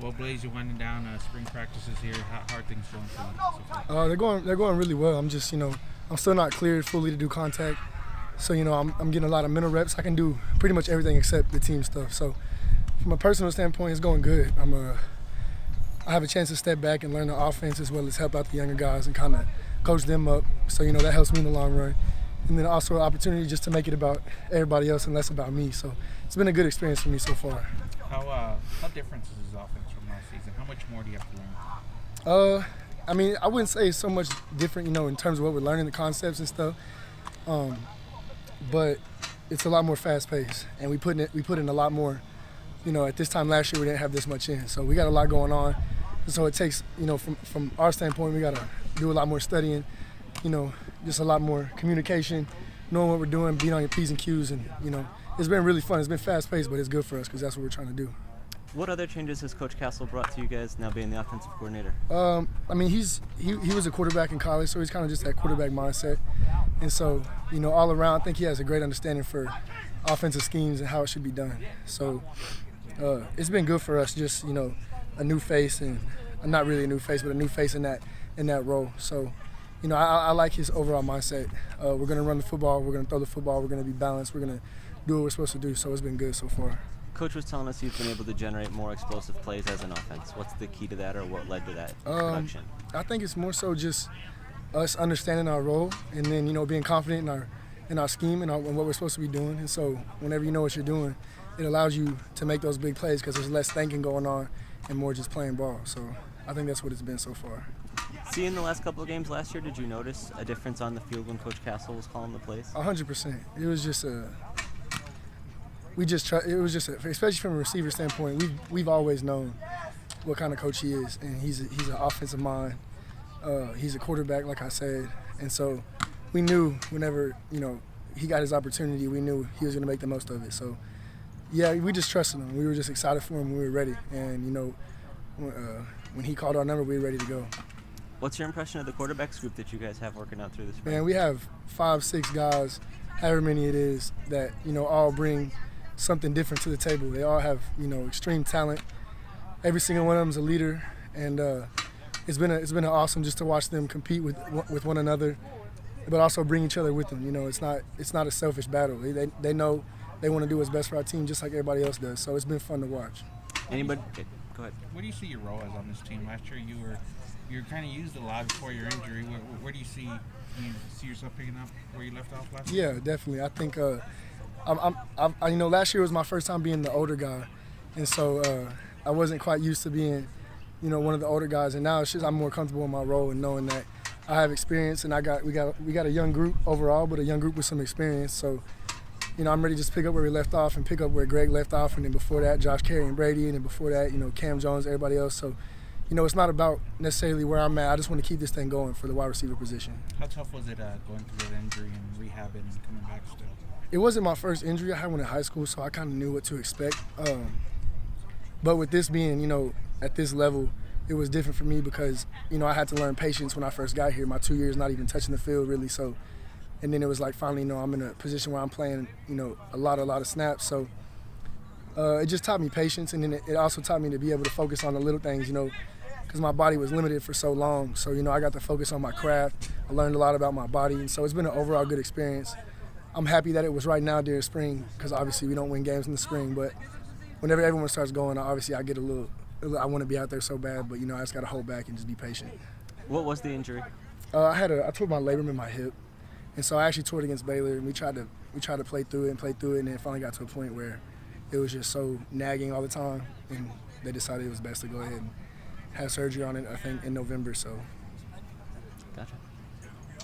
Well, Blaze, you're winding down spring practices here. How are things going for you so far? They're going really well. I'm just, I'm still not cleared fully to do contact. So, I'm getting a lot of mental reps. I can do pretty much everything except the team stuff. So, from a personal standpoint, it's going good. I have a chance to step back and learn the offense as well as help out the younger guys and kind of coach them up. So, that helps me in the long run. And then also an opportunity just to make it about everybody else and less about me. So, it's been a good experience for me so far. How different is this offense from last season? How much more do you have to learn? I wouldn't say it's so much different, in terms of what we're learning, the concepts and stuff. But it's a lot more fast-paced, and we put in a lot more. At this time last year, we didn't have this much in, so we got a lot going on. So it takes, from our standpoint, we got to do a lot more studying, just a lot more communication, knowing what we're doing, being on your P's and Q's, and it's been really fun. It's been fast-paced, but it's good for us because that's what we're trying to do. What other changes has Coach Cassell brought to you guys now being the offensive coordinator? He was a quarterback in college, so he's kind of just that quarterback mindset. And so, all around, I think he has a great understanding for offensive schemes and how it should be done. So it's been good for us, just, a new face, and not really a new face, but a new face in that role. So, I like his overall mindset. We're going to run the football, we're going to throw the football, we're going to be balanced, we're going to do what we're supposed to do. So it's been good so far. Coach was telling us you've been able to generate more explosive plays as an offense. What's the key to that, or what led to that production? I think it's more so just us understanding our role, and then being confident in our scheme and what we're supposed to be doing. And so whenever you know what you're doing, it allows you to make those big plays because there's less thinking going on and more just playing ball. So I think that's what it's been so far. Seeing the last couple of games last year, did you notice a difference on the field when Coach Cassell was calling the plays? 100%. It was just especially from a receiver standpoint, we've always known what kind of coach he is, and he's an offensive mind. He's a quarterback, like I said, and so we knew whenever he got his opportunity, we knew he was going to make the most of it. So yeah, we just trusted him. We were just excited for him. We were ready, and when he called our number, we were ready to go. What's your impression of the quarterbacks group that you guys have working out through this spring? Man, we have 5-6 guys, however many it is, that all bring something different to the table. They all have extreme talent. Every single one of them is a leader, and it's been awesome just to watch them compete with one another, but also bring each other with them. It's not a selfish battle. They know they want to do what's best for our team, just like everybody else does. So it's been fun to watch. Anybody? Go ahead. What do you see your role as on this team? Last year you were kind of used a lot before your injury. Where do you see yourself picking up where you left off last year? Yeah, definitely. I think last year was my first time being the older guy, and so I wasn't quite used to being, one of the older guys. And now it's just I'm more comfortable in my role and knowing that I have experience, and we got a young group overall, but a young group with some experience. So, I'm ready to just pick up where we left off and pick up where Greg left off, and then before that, Josh Carey and Brady, and then before that, Cam Jones, everybody else. So, it's not about necessarily where I'm at. I just want to keep this thing going for the wide receiver position. How tough was it going through that injury and rehabbing and coming back still? It wasn't my first injury. I had one in high school, so I kind of knew what to expect. But with this being, at this level, it was different for me because, I had to learn patience when I first got here. My 2 years not even touching the field, really. So, and then it was like finally, I'm in a position where I'm playing, a lot of snaps. So it just taught me patience, and then it also taught me to be able to focus on the little things, because my body was limited for so long. So, I got to focus on my craft. I learned a lot about my body, and so it's been an overall good experience. I'm happy that it was right now during spring because obviously we don't win games in the spring, but whenever everyone starts going, obviously I get I want to be out there so bad, but I just got to hold back and just be patient. What was the injury? I tore my labrum in my hip, and so I actually tore it against Baylor, and we tried to play through it, and then it finally got to a point where it was just so nagging all the time, and they decided it was best to go ahead and have surgery on it, I think, in November. So. Gotcha.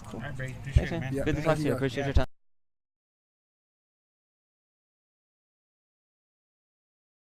Cool. All right, Brady. Appreciate it, man. Good to talk to you. Appreciate your time.